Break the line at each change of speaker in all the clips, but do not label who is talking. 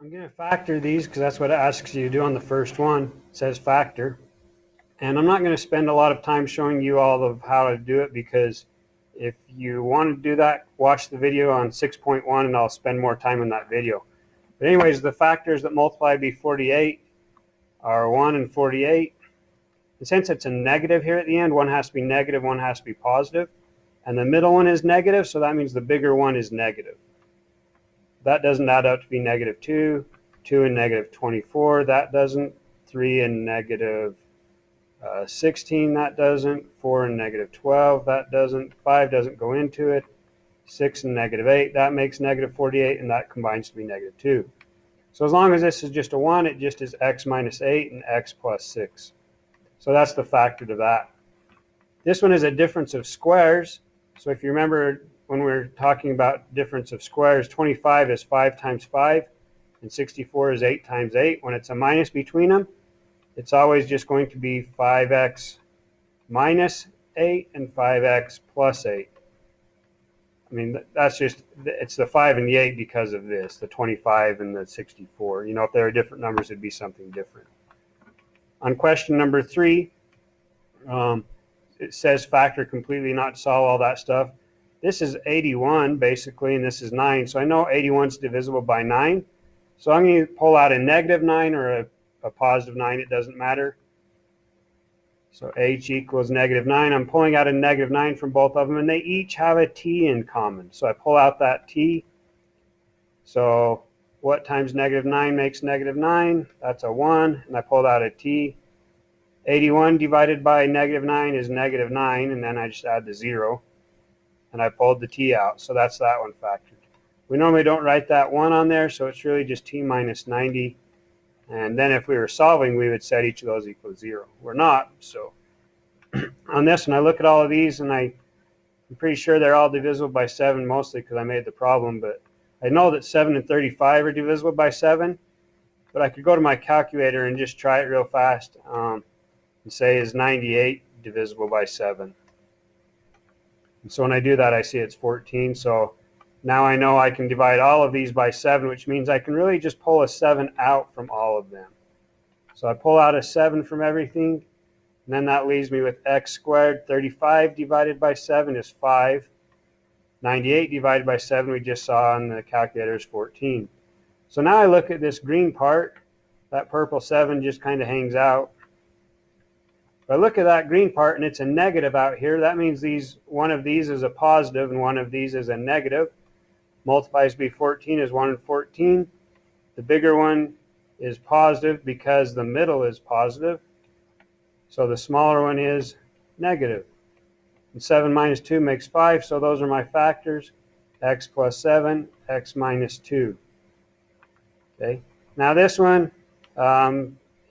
I'm going to factor these because that's what it asks you to do on the first one. It says factor. And I'm not going to spend a lot of time showing you all of how to do it because if you want to do that, watch the video on 6.1 and I'll spend more time in that video. But anyways, the factors that multiply by 48 are 1 and 48. And since it's a negative here at the end, one has to be negative, one has to be positive. And the middle one is negative, so that means the bigger one is negative. That doesn't add up to be negative 2, 2 and negative 24, that doesn't, 3 and negative 16, that doesn't, 4 and negative 12, that doesn't, 5 doesn't go into it, 6 and negative 8, that makes negative 48, and that combines to be negative 2. So as long as this is just a 1, it just is x minus 8 and x plus 6. So that's the factor to that. This one is a difference of squares. So if you remember when we were talking about difference of squares, 25 is 5 times 5, and 64 is 8 times 8. When it's a minus between them, it's always just going to be 5x minus 8 and 5x plus 8. I mean, that's just, it's the 5 and the 8 because of this, the 25 and the 64. You know, if there are different numbers, it'd be something different. On question number 3, it says factor completely, not solve all that stuff. This is 81 basically, and this is 9. So I know 81 is divisible by 9. So I'm going to pull out a negative 9 or a positive 9. It doesn't matter. So h equals negative 9. I'm pulling out a negative 9 from both of them, and they each have a t in common. So I pull out that t. So what times negative 9 makes negative 9? That's a 1, and I pulled out a t. 81 divided by negative 9 is negative 9, and then I just add the 0. And I pulled the t out, so that's that one factored. We normally don't write that 1 on there, so it's really just t minus 90. And then if we were solving, we would set each of those equal to 0. We're not, so on this one, I look at all of these, and I'm pretty sure they're all divisible by 7, mostly because I made the problem, but I know that 7 and 35 are divisible by 7, but I could go to my calculator and just try it real fast and say, is 98 divisible by 7? And so when I do that, I see it's 14. So now I know I can divide all of these by 7, which means I can really just pull a 7 out from all of them. So I pull out a 7 from everything, and then that leaves me with x squared. 35 divided by 7 is 5. 98 divided by 7, we just saw on the calculator, is 14. So now I look at this green part. That purple 7 just kind of hangs out. If I look at that green part and it's a negative out here, that means one of these is a positive and one of these is a negative. Multiplies by 14 is 1 and 14. The bigger one is positive because the middle is positive. So the smaller one is negative. And 7 minus 2 makes 5, so those are my factors. X plus 7, x minus 2. Okay. Now this one,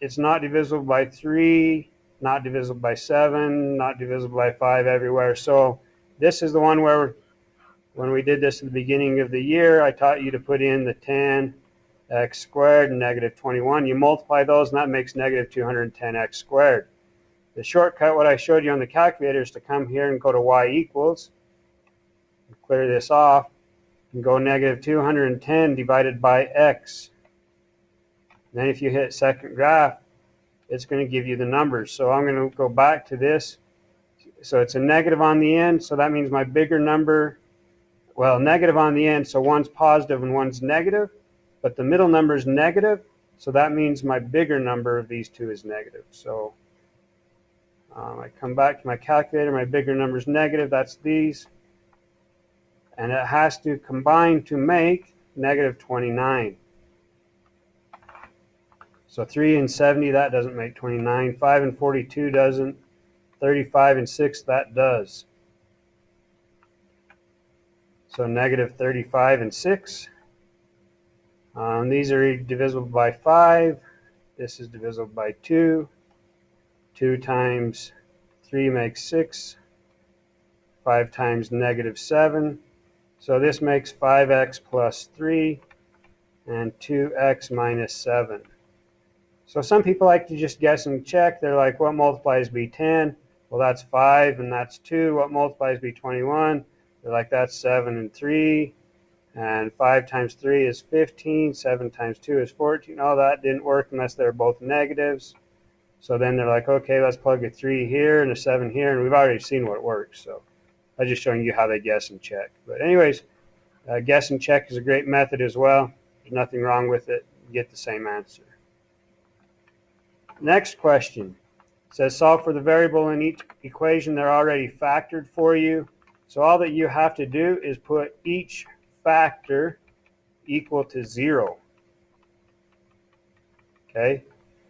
it's not divisible by 3, not divisible by 7, not divisible by 5 everywhere. So this is the one where when we did this at the beginning of the year, I taught you to put in the 10 x squared and negative 21. You multiply those, and that makes negative 210x squared. The shortcut, what I showed you on the calculator, is to come here and go to y equals, clear this off, and go negative 210 divided by x. Then if you hit second graph, it's going to give you the numbers. So I'm going to go back to this. So it's a negative on the end, so that means my bigger number, well, negative on the end, so one's positive and one's negative, but the middle number is negative, so that means my bigger number of these two is negative. So I come back to my calculator, my bigger number is negative, that's these, and it has to combine to make negative 29. So 3 and 70, that doesn't make 29. 5 and 42 doesn't. 35 and 6, that does. So negative 35 and 6. These are divisible by 5. This is divisible by 2. 2 times 3 makes 6. 5 times negative 7. So this makes 5x plus 3 and 2x minus 7. So some people like to just guess and check. They're like, what multiplies by 10? Well, that's 5 and that's 2. What multiplies by 21? They're like, that's 7 and 3. And 5 times 3 is 15, 7 times 2 is 14. Oh, that didn't work unless they're both negatives. So then they're like, okay, let's plug a 3 here and a 7 here, and we've already seen what works. So I'm just showing you how they guess and check. But anyways, guess and check is a great method as well. There's nothing wrong with it. You get the same answer. Next question. It says solve for the variable in each equation. They're already factored for you. So all that you have to do is put each factor equal to 0. Okay,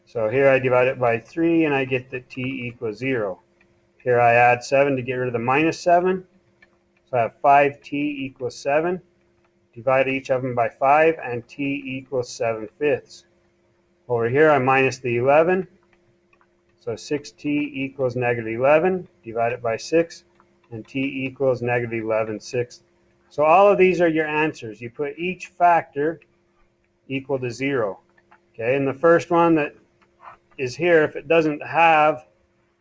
so here I divide it by 3 and I get that t equals 0. Here I add 7 to get rid of the minus 7. So I have 5t equals 7. Divide each of them by 5 and t equals 7/5. Over here I minus the 11. So 6t equals negative 11. Divide it by 6 and t equals negative 11/6. So all of these are your answers. You put each factor equal to 0. Okay, and the first one that is here, if it doesn't have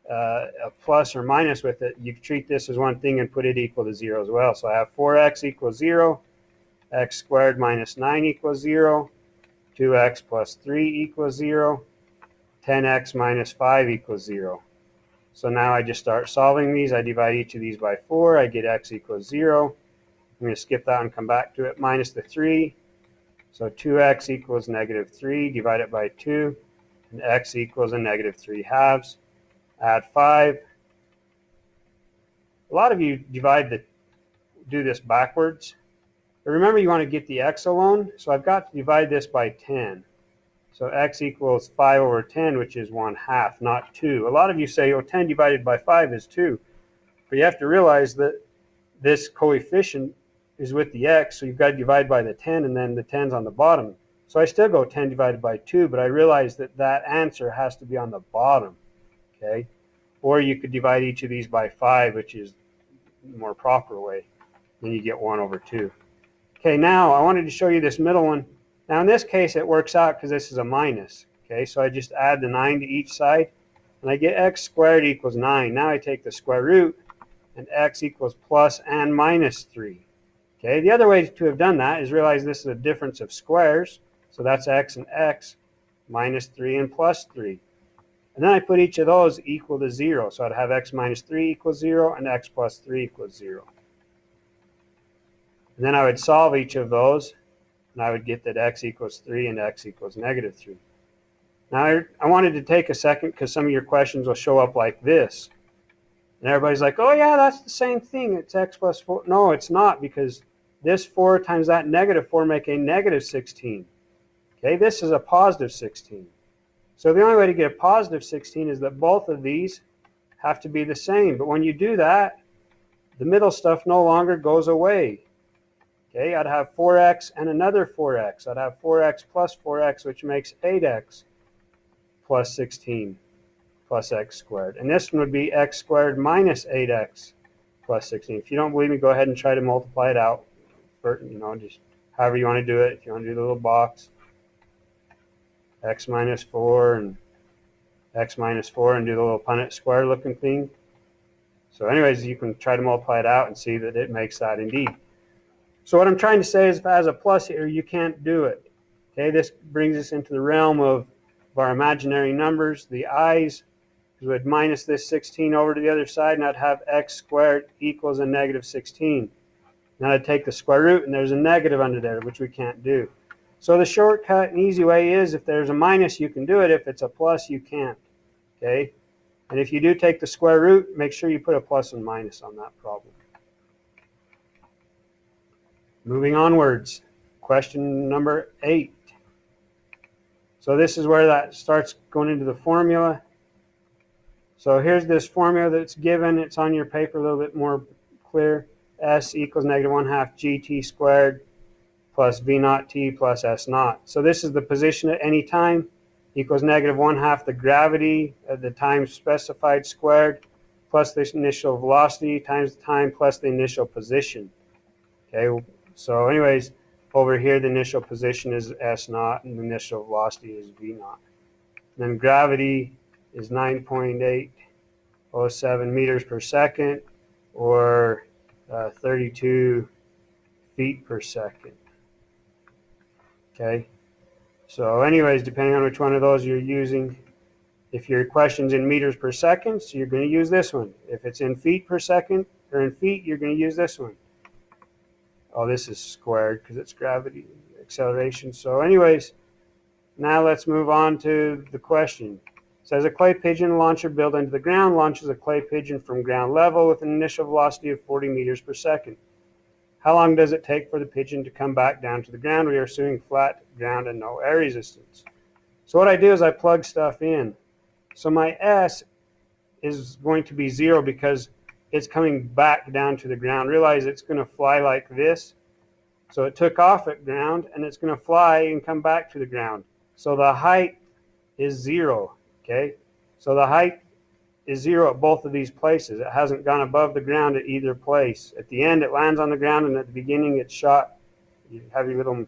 a plus or minus with it, you treat this as one thing and put it equal to 0 as well. So I have 4x equals 0, x squared minus 9 equals 0, 2x plus 3 equals 0, 10x minus 5 equals 0. So now I just start solving these. I divide each of these by 4. I get x equals 0. I'm going to skip that and come back to it. Minus the 3. So 2x equals negative 3. Divide it by 2. And x equals a negative 3 halves. Add 5. A lot of you do this backwards. But remember, you want to get the x alone. So I've got to divide this by 10. So x equals 5 over 10, which is 1/2, not 2. A lot of you say, oh, 10 divided by 5 is 2. But you have to realize that this coefficient is with the x, so you've got to divide by the 10, and then the 10's on the bottom. So I still go 10 divided by 2, but I realize that that answer has to be on the bottom. Okay? Or you could divide each of these by 5, which is the more proper way. Then you get 1 over 2. Okay, now I wanted to show you this middle one. Now in this case it works out because this is a minus. Okay, so I just add the 9 to each side, and I get x squared equals 9. Now I take the square root, and x equals plus and minus 3. Okay, the other way to have done that is realize this is a difference of squares. So that's x and x, minus 3 and plus 3. And then I put each of those equal to 0. So I'd have x minus 3 equals 0 and x plus 3 equals 0. And then I would solve each of those, and I would get that x equals 3 and x equals negative 3. Now I wanted to take a second because some of your questions will show up like this. And everybody's like, oh yeah, that's the same thing. It's x plus 4. No, it's not, because this 4 times that negative 4 make a negative 16. Okay, this is a positive 16. So the only way to get a positive 16 is that both of these have to be the same. But when you do that, the middle stuff no longer goes away. Okay, I'd have 4x and another 4x. I'd have 4x plus 4x, which makes 8x plus 16 plus x squared. And this one would be x squared minus 8x plus 16. If you don't believe me, go ahead and try to multiply it out. Just however you want to do it. If you want to do the little box, x minus 4 and x minus 4, and do the little Punnett square looking thing. So anyways, you can try to multiply it out and see that it makes that indeed. So what I'm trying to say is, if it has a plus here, you can't do it. Okay, this brings us into the realm of our imaginary numbers. The i's would minus this 16 over to the other side, and I'd have x squared equals a negative 16. Now I'd take the square root, and there's a negative under there, which we can't do. So the shortcut and easy way is, if there's a minus, you can do it. If it's a plus, you can't. Okay? And if you do take the square root, make sure you put a plus and minus on that problem. Moving onwards, question number 8. So this is where that starts going into the formula. So here's this formula that's given. It's on your paper a little bit more clear. S equals negative 1/2 gt squared plus v naught t plus s naught. So this is the position at any time, equals negative 1/2 the gravity at the time specified squared, plus the initial velocity times the time plus the initial position. Okay, so anyways, over here the initial position is s naught and the initial velocity is v naught. And then gravity is 9.807 meters per second, or 32 feet per second. Okay. So anyways, depending on which one of those you're using, if your question's in meters per second, so you're going to use this one. If it's in feet per second or in feet, you're going to use this one. Oh, this is squared because it's gravity acceleration. So anyways, now let's move on to the question. It says a clay pigeon launcher built into the ground launches a clay pigeon from ground level with an initial velocity of 40 meters per second. How long does it take for the pigeon to come back down to the ground? We are assuming flat ground and no air resistance. So what I do is I plug stuff in. So my S is going to be 0 because it's coming back down to the ground. Realize it's going to fly like this. So it took off at ground and it's going to fly and come back to the ground. So the height is 0. Okay. So the height is 0 at both of these places. It hasn't gone above the ground at either place. At the end, it lands on the ground, and at the beginning, it's shot. You have your little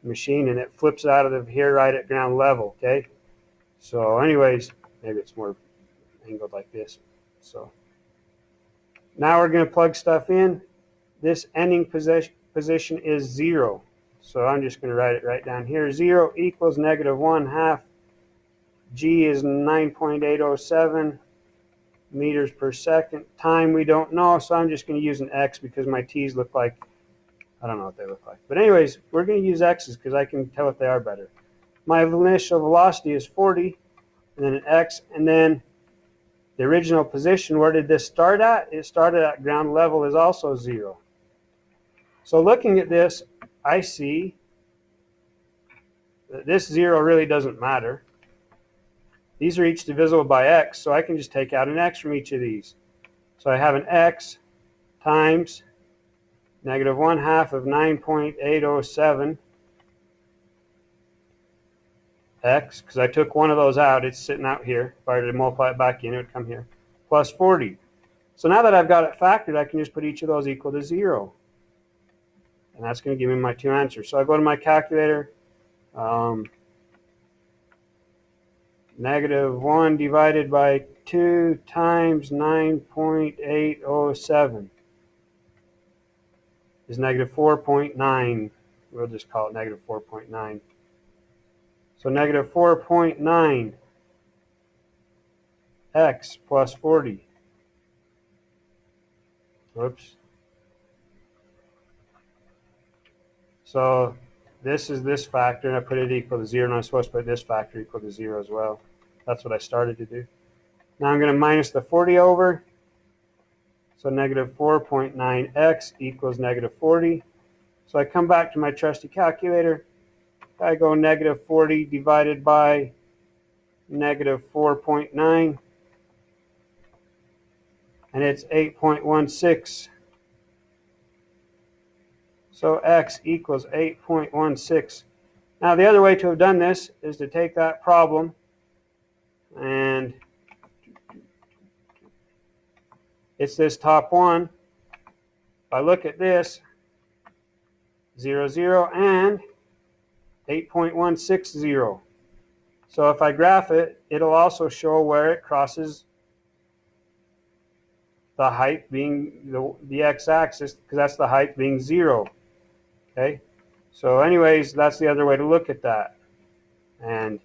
machine, and it flips out of here right at ground level. Okay. So anyways, maybe it's more angled like this. So now we're going to plug stuff in. This ending position is 0. So I'm just going to write it right down here. 0 equals -1/2. G is 9.807 meters per second. Time we don't know, so I'm just going to use an X because my T's look like, I don't know what they look like. But anyways, we're going to use X's because I can tell what they are better. My initial velocity is 40, and then an X, and then the original position, where did this start at? It started at ground level, is also 0. So looking at this, I see that this 0 really doesn't matter. These are each divisible by X, so I can just take out an X from each of these. So I have an X times -1/2 of 9.807 X, because I took one of those out, it's sitting out here. If I were to multiply it back in, it would come here, plus 40. So now that I've got it factored, I can just put each of those equal to 0. And that's going to give me my two answers. So I go to my calculator. -1 divided by 2 times 9.807 is -4.9. We'll just call it -4.9. So -4.9 x plus 40. Whoops. So this is this factor, and I put it equal to 0, and I'm supposed to put this factor equal to 0 as well. That's what I started to do. Now I'm going to minus the 40 over. So -4.9x equals -40. So I come back to my trusty calculator. I go -40 divided by -4.9. And it's 8.16. So x equals 8.16. Now the other way to have done this is to take that problem and it's this top one. If I look at this, 0, 0, and 8.160. So if I graph it, it'll also show where it crosses the height being the x-axis, because that's the height being 0. Okay? So anyways, that's the other way to look at that. And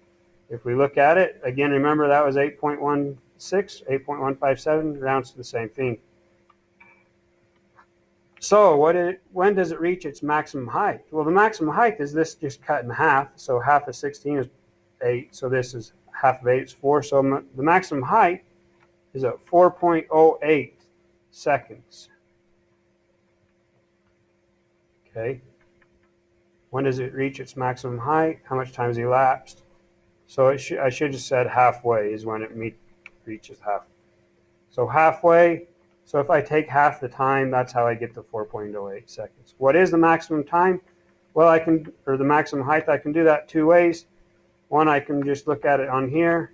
if we look at it, again, remember that was 8.16, 8.157, rounds to the same thing. So when does it reach its maximum height? Well, the maximum height is this just cut in half. So half of 16 is 8. So this is half of 8 is 4. So the maximum height is at 4.08 seconds. Okay. When does it reach its maximum height? How much time has elapsed? So I should have just said halfway is when it reaches half. So halfway. So if I take half the time, that's how I get to 4.08 seconds. What is the maximum time? Well, or the maximum height, I can do that two ways. One, I can just look at it on here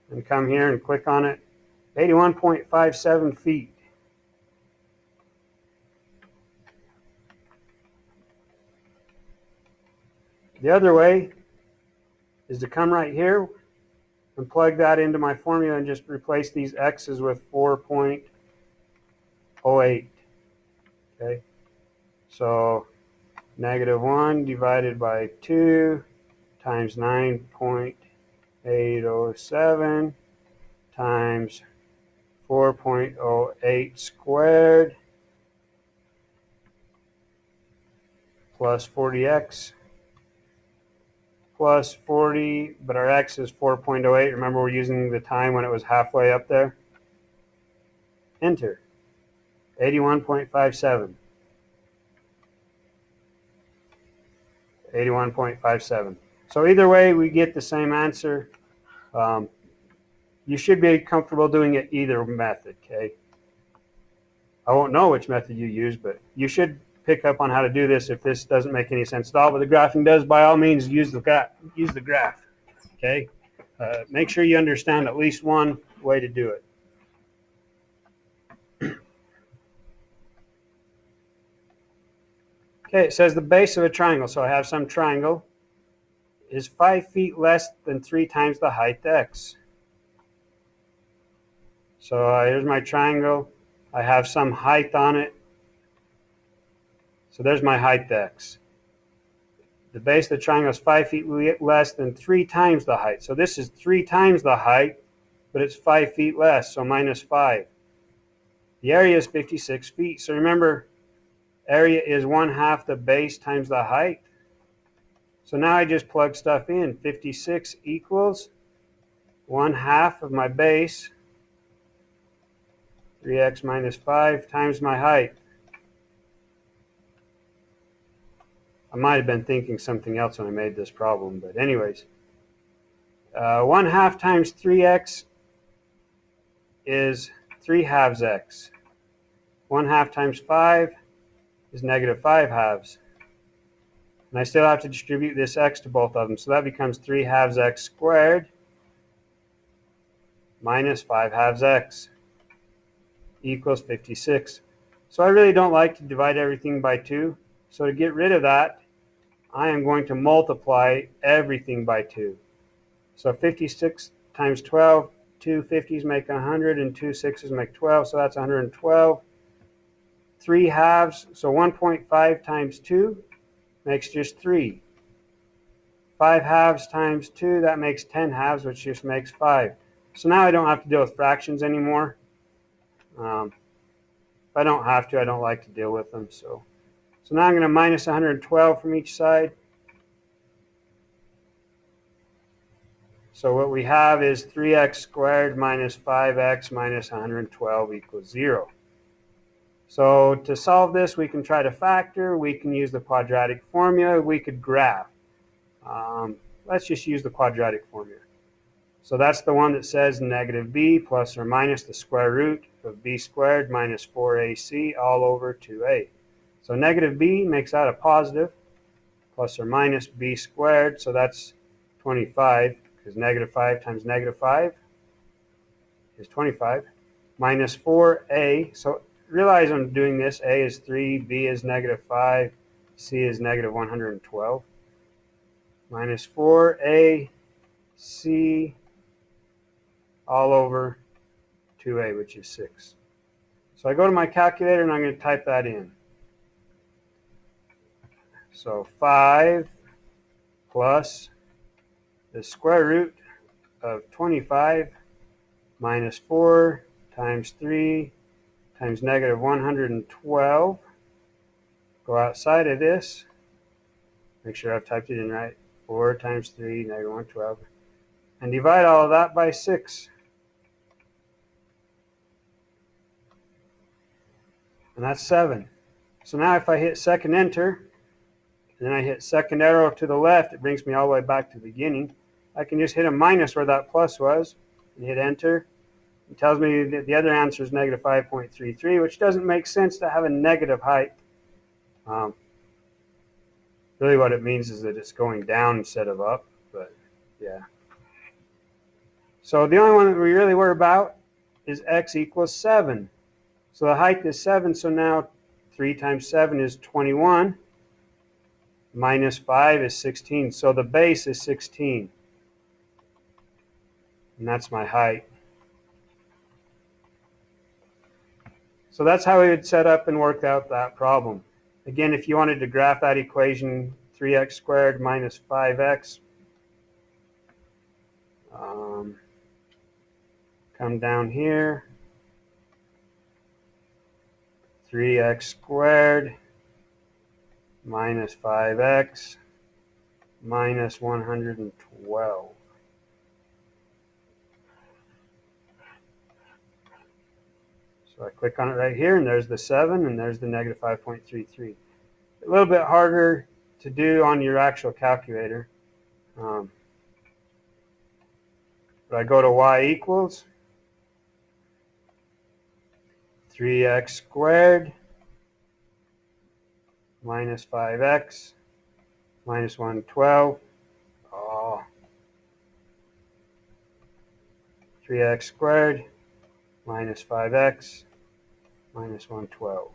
and come here and click on it. 81.57 feet. The other way is to come right here and plug that into my formula and just replace these x's with 4.08. Okay, so -1 divided by 2 times 9.807 times 4.08 squared plus 40x plus 40, but our x is 4.08. Remember, we're using the time when it was halfway up there. Enter. 81.57. 81.57. So either way, we get the same answer. You should be comfortable doing it either method, okay? I won't know which method you use, but you should pick up on how to do this if this doesn't make any sense at all. But the graphing does, by all means, use the graph, okay? Make sure you understand at least one way to do it. Okay, it says the base of a triangle. So I have some triangle is 5 feet less than 3 times the height x. So here's my triangle. I have some height on it. So there's my height x. The base of the triangle is 5 feet less than 3 times the height. So this is 3 times the height, but it's 5 feet less, so minus 5. The area is 56 feet. So remember, area is 1/2 the base times the height. So now I just plug stuff in. 56 equals 1/2 of my base, 3x minus 5 times my height. I might have been thinking something else when I made this problem, but anyways. 1/2 times 3x is 3/2 x. 1/2 times 5 is -5/2. And I still have to distribute this x to both of them. So that becomes 3/2 x squared minus 5/2 x equals 56. So I really don't like to divide everything by 2. So to get rid of that, I am going to multiply everything by 2. So 56 times 12, 2 50s make 100 and 2 6s make 12. So that's 112. 3/2, so 1.5 times 2 makes just 3. 5/2 times 2, that makes 10/2, which just makes 5. So now I don't have to deal with fractions anymore. If I don't have to, I don't like to deal with them. So now I'm going to minus 112 from each side. So what we have is 3x squared minus 5x minus 112 equals 0. So to solve this, we can try to factor. We can use the quadratic formula. We could graph. Let's just use the quadratic formula. So that's the one that says negative b plus or minus the square root of b squared minus 4ac all over 2a. So negative b makes that a positive, plus or minus b squared, so that's 25, because -5 times -5 is 25, minus 4a. So realize I'm doing this. A is 3, b is -5, c is -112, minus 4ac all over 2a, which is 6. So I go to my calculator and I'm going to type that in. So 5 plus the square root of 25 minus 4 times 3 times -112. Go outside of this. Make sure I've typed it in right. 4 times 3, -112. And divide all of that by 6. And that's 7. So now if I hit second enter, and then I hit second arrow to the left, it brings me all the way back to the beginning. I can just hit a minus where that plus was and hit enter. It tells me that the other answer is -5.33, which doesn't make sense to have a negative height. Really what it means is that it's going down instead of up, but yeah. So the only one that we really worry about is x equals 7. So the height is 7, so now 3 times 7 is 21. Minus 5 is 16, so the base is 16. And that's my height. So that's how we would set up and work out that problem. Again, if you wanted to graph that equation, 3x squared minus 5x, come down here, 3x squared minus 5x minus 112. So I click on it right here, and there's the 7, and there's the negative 5.33. A little bit harder to do on your actual calculator. But I go to y equals 3x squared minus 5x minus 112. 3x squared minus 5x minus 112.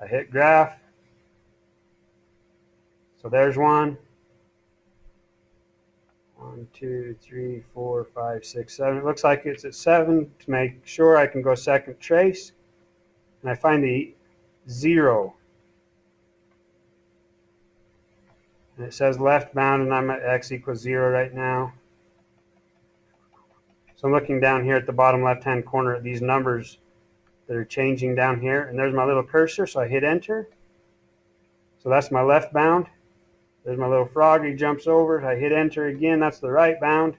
I hit graph. So there's 1, 2, 3, 4, 5, 6, 7. It looks like it's at 7. To make sure, I can go second trace, and I find the 0. And it says left bound, and I'm at x equals 0 right now. So I'm looking down here at the bottom left-hand corner at these numbers that are changing down here, and there's my little cursor, so I hit enter. So that's my left bound. There's my little frog, he jumps over. I hit enter again, that's the right bound.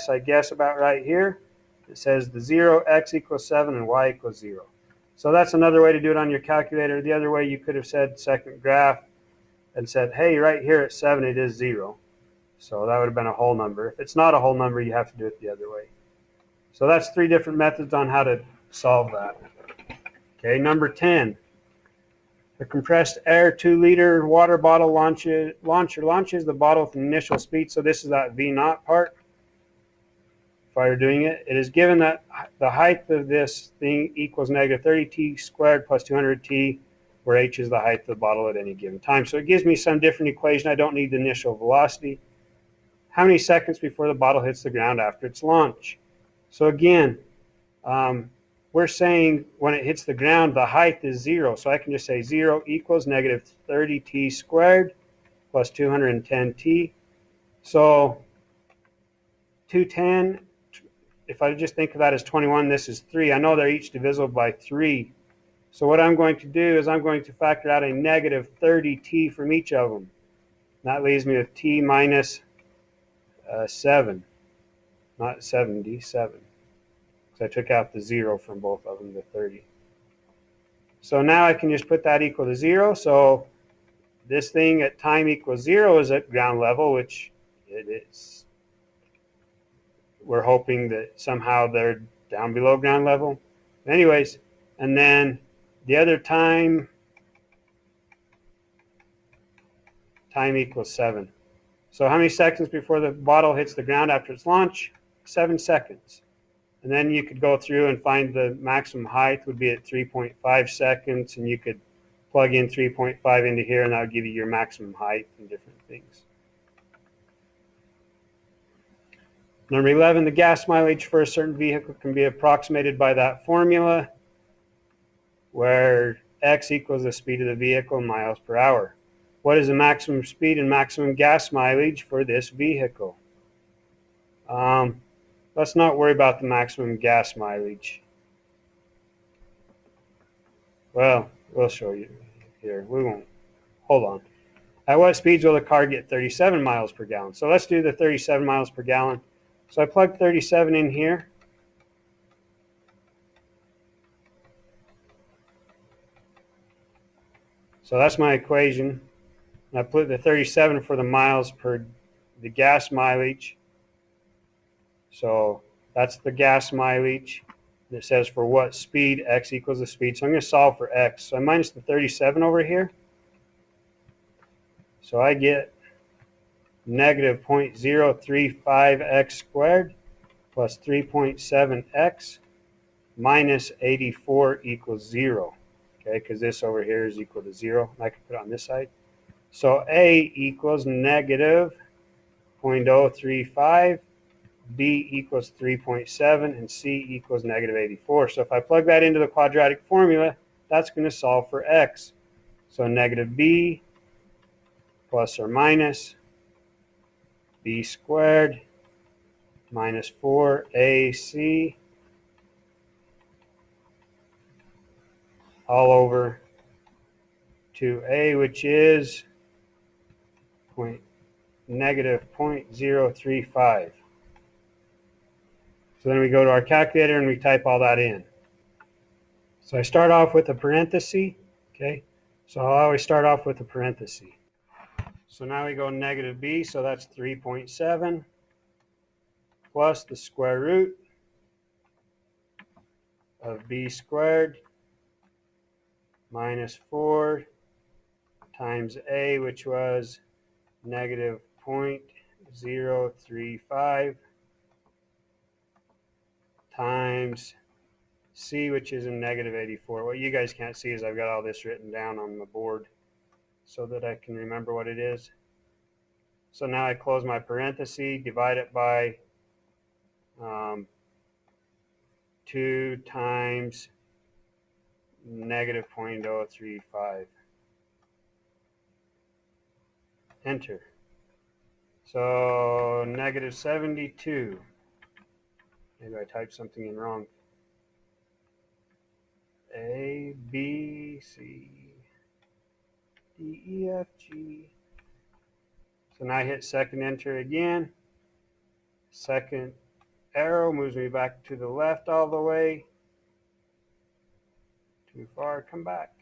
I guess about right here. It says the 0, x equals 7, and y equals 0. So that's another way to do it on your calculator. The other way, you could have said second graph and said, hey, right here at 7, it is 0. So that would have been a whole number. If it's not a whole number, you have to do it the other way. So that's 3 different methods on how to solve that. Okay, number 10. The compressed air 2-liter water bottle launches the bottle with an initial speed. So this is that V0 part. If I were doing it, it is given that the height of this thing equals negative 30t squared plus 200t, where h is the height of the bottle at any given time. So it gives me some different equation. I don't need the initial velocity. How many seconds before the bottle hits the ground after its launch? So again, we're saying when it hits the ground, the height is 0. So I can just say 0 equals negative 30t squared plus 210t. So 210, if I just think of that as 21, this is 3. I know they're each divisible by 3. So what I'm going to do is I'm going to factor out a negative 30t from each of them. That leaves me with t minus 7, not 70, 7. Because I took out the 0 from both of them, the 30. So now I can just put that equal to 0. So this thing at time equals 0 is at ground level, which it is. We're hoping that somehow they're down below ground level. Anyways, and then the other time equals 7. So how many seconds before the bottle hits the ground after its launch? 7 seconds. And then you could go through and find the maximum height would be at 3.5 seconds, and you could plug in 3.5 into here, and that would give you your maximum height and different things. Number 11, the gas mileage for a certain vehicle can be approximated by that formula, where x equals the speed of the vehicle in miles per hour. What is the maximum speed and maximum gas mileage for this vehicle? Let's not worry about the maximum gas mileage. Well, we'll show you here. We won't. Hold on. At what speeds will the car get 37 miles per gallon? So let's do the 37 miles per gallon. So I plug 37 in here. So that's my equation. And I put the 37 for the miles per the gas mileage. So that's the gas mileage. And it says for what speed, x equals the speed. So I'm going to solve for x. So I minus the 37 over here. So I get negative 0.035x squared plus 3.7x minus 84 equals 0. Okay, because this over here is equal to 0. I can put it on this side. So A equals negative 0.035, B equals 3.7, and C equals negative 84. So if I plug that into the quadratic formula, that's going to solve for x. So negative b plus or minus b squared minus 4ac all over 2a, which is negative 0.035. So then we go to our calculator and we type all that in. So I start off with a parenthesis, okay? So I'll always start off with a parenthesis. So now we go negative b, so that's 3.7 plus the square root of b squared minus 4 times a, which was negative 0.035 times c, which is a negative 84. What you guys can't see is I've got all this written down on the board so that I can remember what it is. So now I close my parenthesis, divide it by 2 times negative 0.035. Enter. So negative 72. Maybe I typed something in wrong. A, B, C, D, E, F, G. So now I hit second enter again. Second arrow moves me back to the left all the way. Too far, come back.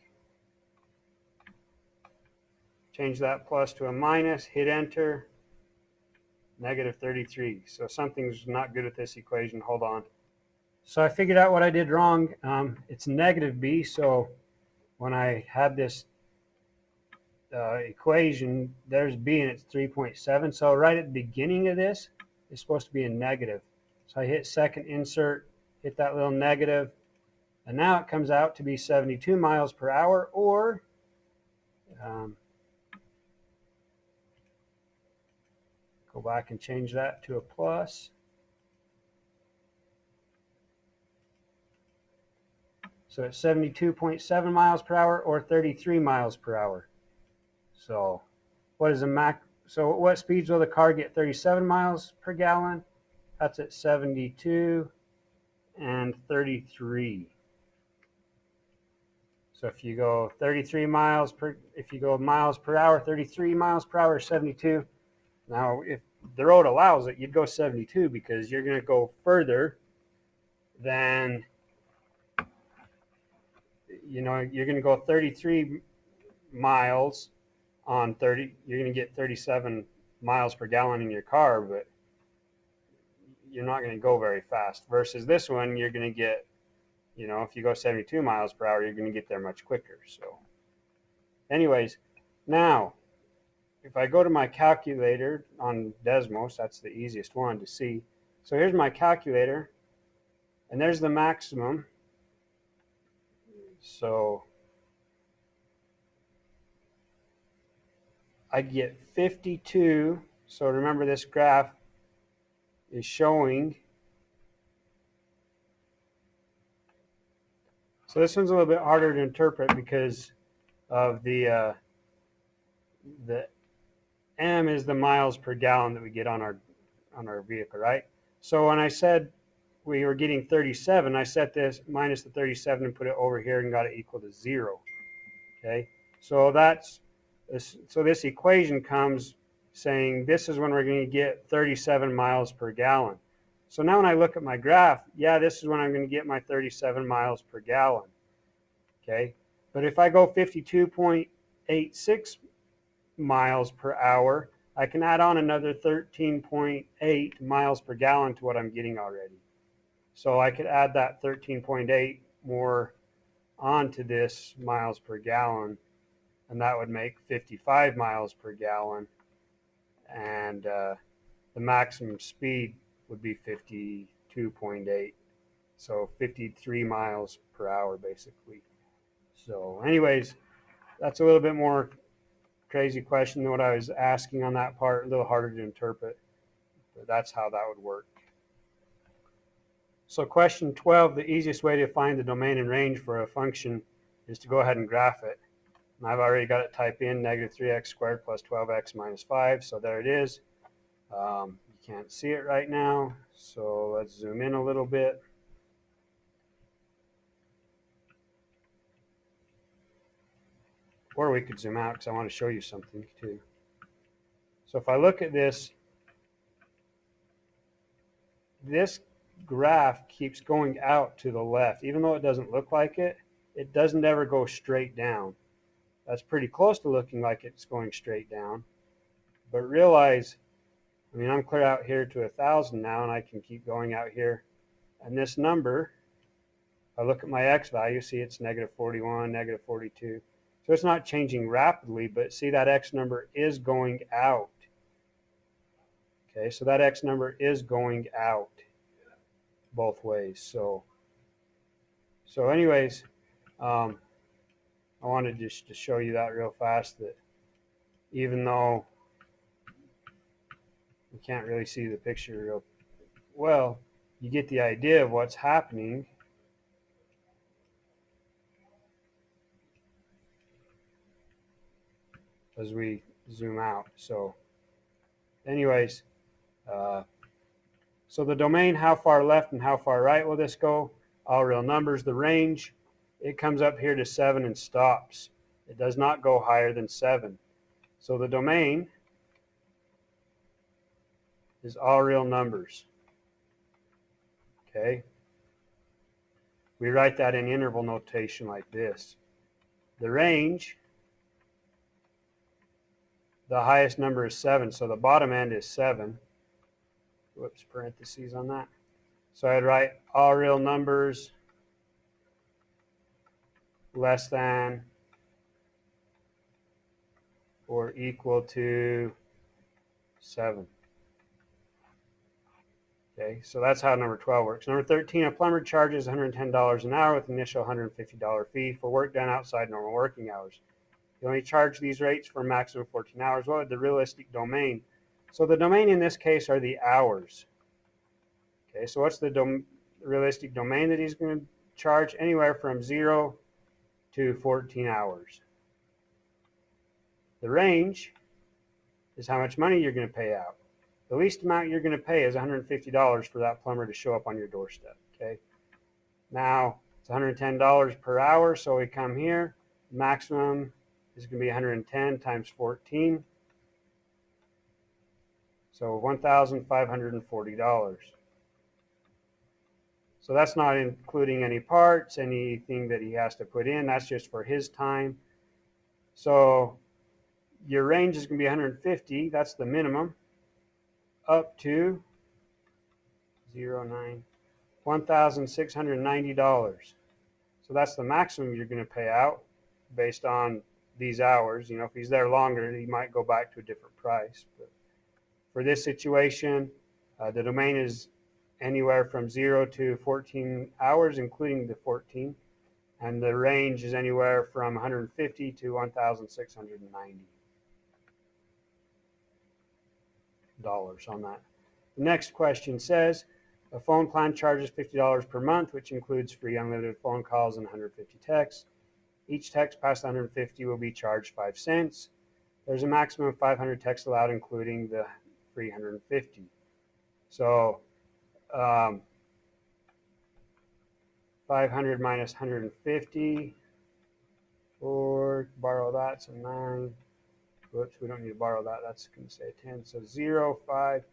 Change that plus to a minus, hit enter, negative 33. So something's not good with this equation, hold on. So I figured out what I did wrong. It's negative b, so when I had this equation, there's b and it's 3.7. So right at the beginning of this, it's supposed to be a negative. So I hit second insert, hit that little negative, and now it comes out to be 72 miles per hour, or go back and change that to a plus. So it's 72.7 miles per hour or 33 miles per hour. So what is the max? So what speeds will the car get 37 miles per gallon? That's at 72 and 33. So if you go 33 miles per, if you go miles per hour, 33 miles per hour, 72. Now, if the road allows it, you'd go 72 because you're going to go further than, you know, you're going to go 33 miles on 30. You're going to get 37 miles per gallon in your car, but you're not going to go very fast. Versus this one, you're going to get, you know, if you go 72 miles per hour, you're going to get there much quicker. So anyways, now if I go to my calculator on Desmos, that's the easiest one to see. So here's my calculator, and there's the maximum. So I get 52. So remember, this graph is showing. So this one's a little bit harder to interpret because of the M is the miles per gallon that we get on our vehicle, right? So when I said we were getting 37, I set this minus the 37 and put it over here and got it equal to 0. Okay, so this equation comes saying this is when we're going to get 37 miles per gallon. So now when I look at my graph, yeah, this is when I'm going to get my 37 miles per gallon. Okay, but if I go 52.86 miles per hour, I can add on another 13.8 miles per gallon to what I'm getting already. So I could add that 13.8 more onto this miles per gallon, and that would make 55 miles per gallon, and the maximum speed would be 52.8, so 53 miles per hour basically. So anyways, that's a little bit more crazy question than what I was asking on that part, a little harder to interpret, but that's how that would work. So question 12, the easiest way to find the domain and range for a function is to go ahead and graph it. And I've already got it typed in, negative 3x squared plus 12x minus 5. So there it is. You can't see it right now, so let's zoom in a little bit. Or we could zoom out because I want to show you something too. So if I look at this, this graph keeps going out to the left. Even though it doesn't look like it, it doesn't ever go straight down. That's pretty close to looking like it's going straight down. But realize, I mean, I'm clear out here to 1,000 now, and I can keep going out here. And this number, I look at my x value, see it's negative 41, negative 42. So it's not changing rapidly, but see that x number is going out. Okay, so that x number is going out both ways. So anyways, I wanted just to show you that real fast, that even though you can't really see the picture real well, you get the idea of what's happening as we zoom out. So anyways, so the domain, how far left and how far right will this go? All real numbers. The range, it comes up here to 7 and stops. It does not go higher than 7. So the domain is all real numbers. Okay? We write that in interval notation like this. The range, the highest number is 7, so the bottom end is 7. Whoops, parentheses on that. So I'd write all real numbers less than or equal to 7. Okay, so that's how number 12 works. Number 13, a plumber charges $110 an hour with an initial $150 fee for work done outside normal working hours. You only charge these rates for a maximum of 14 hours. What would the realistic domain? So the domain in this case are the hours. Okay, so what's the realistic domain that he's going to charge? Anywhere from 0 to 14 hours. The range is how much money you're going to pay out. The least amount you're going to pay is $150 for that plumber to show up on your doorstep. Okay. Now it's $110 per hour, so we come here. Maximum is going to be 110 times 14, so $1,540. So that's not including any parts, anything that he has to put in. That's just for his time. So your range is going to be 150. That's the minimum. Up to $1,690. So that's the maximum you're going to pay out based on these hours. You know, if he's there longer, he might go back to a different price. But for this situation, the domain is anywhere from 0 to 14 hours, including the 14. And the range is anywhere from 150 to 1,690 dollars on that. The next question says, a phone plan charges $50 per month, which includes free unlimited phone calls and 150 texts. Each text past 150 will be charged 5 cents. There's a maximum of 500 texts allowed, including the free 150. So 500 minus 150, or borrow that, so 9. Whoops, we don't need to borrow that. That's going to say 10. So 0, 5.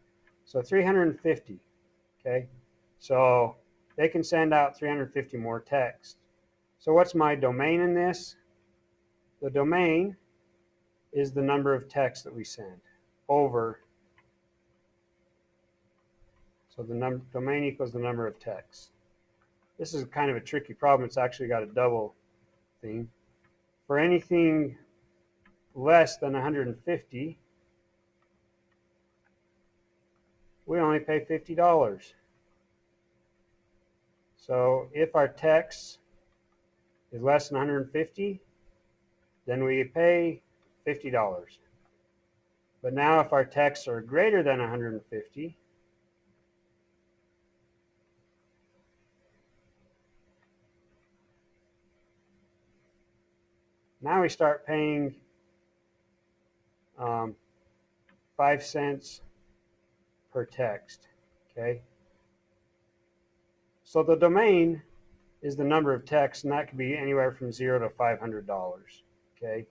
So 350. Okay. So they can send out 350 more texts. So what's my domain in this? The domain is the number of texts that we send over. So the domain equals the number of texts. This is kind of a tricky problem. It's actually got a double thing. For anything less than 150, we only pay $50. So if our text is less than 150, then we pay $50. But now if our texts are greater than 150, Now we start paying 5 cents per text. Okay. So the domain is the number of texts, and that could be anywhere from $0 to $500. Okay.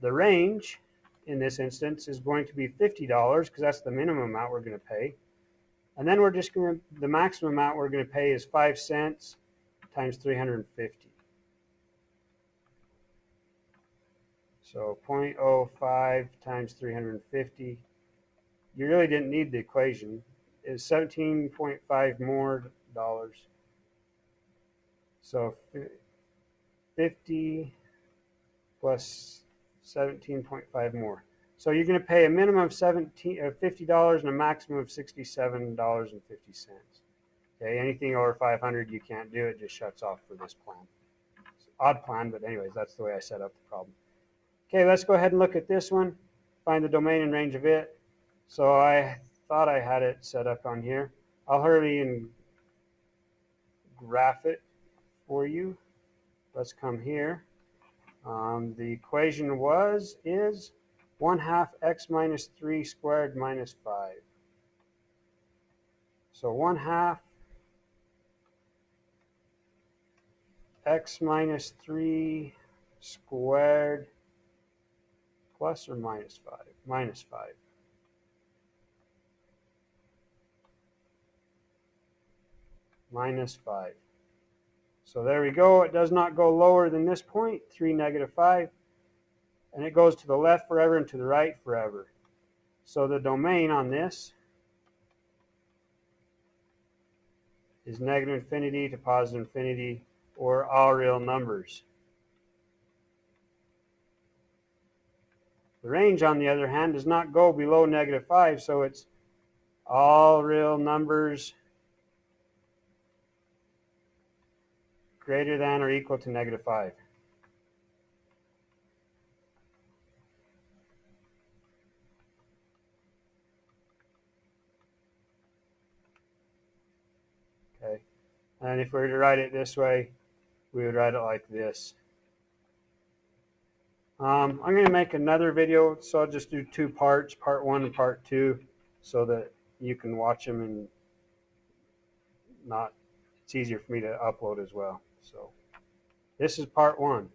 The range in this instance is going to be $50 because that's the minimum amount we're going to pay. And then we're just going to, the maximum amount we're going to pay is 5 cents times 350. So 0.05 times 350. You really didn't need the equation. It's 17.5 more dollars. So 50 plus 17.5 more. So you're going to pay a minimum of $50 and a maximum of $67.50. Okay, anything over 500 you can't do. It just shuts off for this plan. It's an odd plan, but anyways, that's the way I set up the problem. Okay, let's go ahead and look at this one. Find the domain and range of it. So I thought I had it set up on here. I'll hurry and graph it for you. Let's come here. The equation is 1/2 x minus 3 squared minus 5. So 1/2 x minus 3 squared plus or minus 5? Minus 5. Minus 5. So there we go. It does not go lower than this point, 3 negative 5. And it goes to the left forever and to the right forever. So the domain on this is negative infinity to positive infinity, or all real numbers. The range, on the other hand, does not go below negative 5, so it's all real numbers greater than or equal to negative 5. Okay, and if we were to write it this way, we would write it like this. I'm going to make another video, so I'll just do 2 parts, part 1 and part 2, so that you can watch them and it's easier for me to upload as well. So this is part 1.